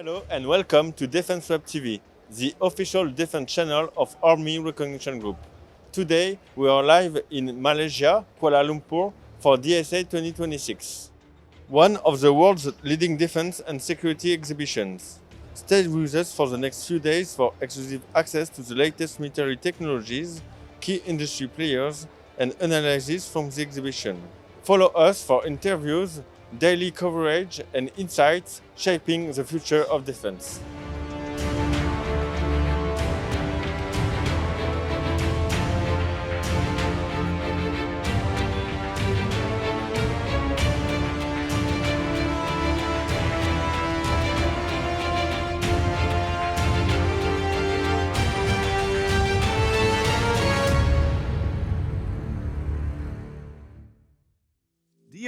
Hello and welcome to Defense Web TV, the official defense channel of Army Recognition Group. Today we are live in Malaysia, Kuala Lumpur for DSA 2026, one of the world's leading defense and security exhibitions. Stay with us for the next few days for exclusive access to the latest military technologies, key industry players, and analysis from the exhibition. Follow us for interviews, daily coverage, and insights shaping the future of defense.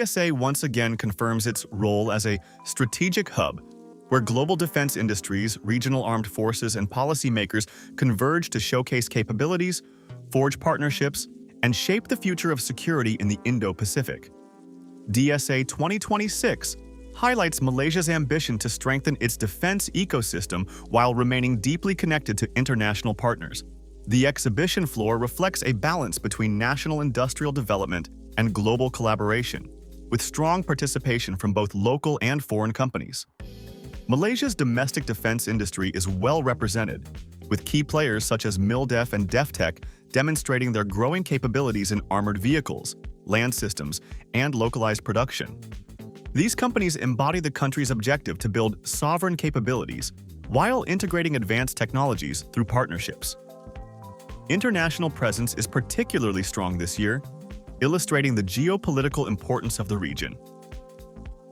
DSA once again confirms its role as a strategic hub where global defense industries, regional armed forces, and policymakers converge to showcase capabilities, forge partnerships, and shape the future of security in the Indo-Pacific. DSA 2026 highlights Malaysia's ambition to strengthen its defense ecosystem while remaining deeply connected to international partners. The exhibition floor reflects a balance between national industrial development and global collaboration, with strong participation from both local and foreign companies. Malaysia's domestic defense industry is well represented, with key players such as MilDef and DefTech demonstrating their growing capabilities in armored vehicles, land systems, and localized production. These companies embody the country's objective to build sovereign capabilities while integrating advanced technologies through partnerships. International presence is particularly strong this year, illustrating the geopolitical importance of the region.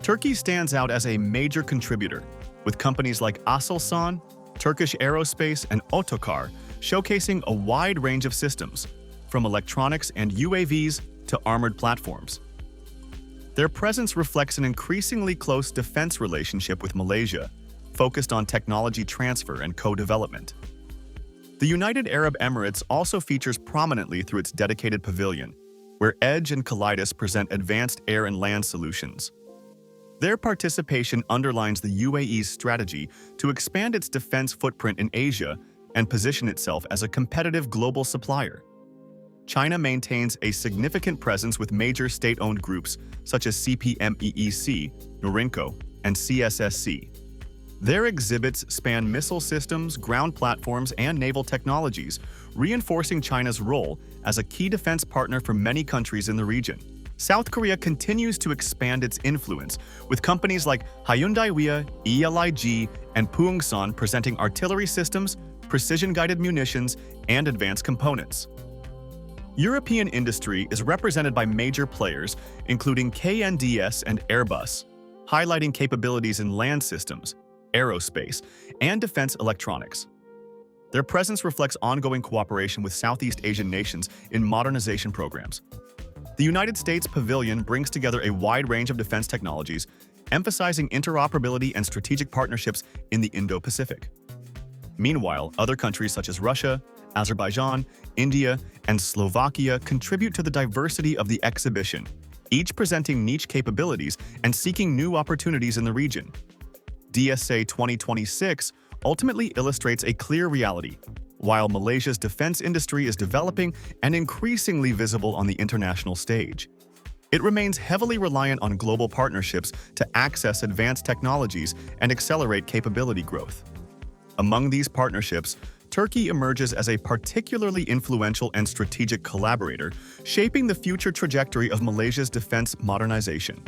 Turkey stands out as a major contributor, with companies like Aselsan, Turkish Aerospace, and Otokar showcasing a wide range of systems, from electronics and UAVs to armored platforms. Their presence reflects an increasingly close defense relationship with Malaysia, focused on technology transfer and co-development. The United Arab Emirates also features prominently through its dedicated pavilion, where Edge and Kalidas present advanced air and land solutions. Their participation underlines the UAE's strategy to expand its defense footprint in Asia and position itself as a competitive global supplier. China maintains a significant presence with major state-owned groups such as CPMEEC, Norinco, and CSSC. Their exhibits span missile systems, ground platforms, and naval technologies, reinforcing China's role as a key defense partner for many countries in the region. South Korea continues to expand its influence, with companies like Hyundai Wia, ELIG, and Pungsan presenting artillery systems, precision-guided munitions, and advanced components. European industry is represented by major players, including KNDS and Airbus, highlighting capabilities in land systems, aerospace, and defense electronics. Their presence reflects ongoing cooperation with Southeast Asian nations in modernization programs. The United States Pavilion brings together a wide range of defense technologies, emphasizing interoperability and strategic partnerships in the Indo-Pacific. Meanwhile, other countries such as Russia, Azerbaijan, India, and Slovakia contribute to the diversity of the exhibition, each presenting niche capabilities and seeking new opportunities in the region. DSA 2026 ultimately illustrates a clear reality. While Malaysia's defense industry is developing and increasingly visible on the international stage, it remains heavily reliant on global partnerships to access advanced technologies and accelerate capability growth. Among these partnerships, Turkey emerges as a particularly influential and strategic collaborator, shaping the future trajectory of Malaysia's defense modernization.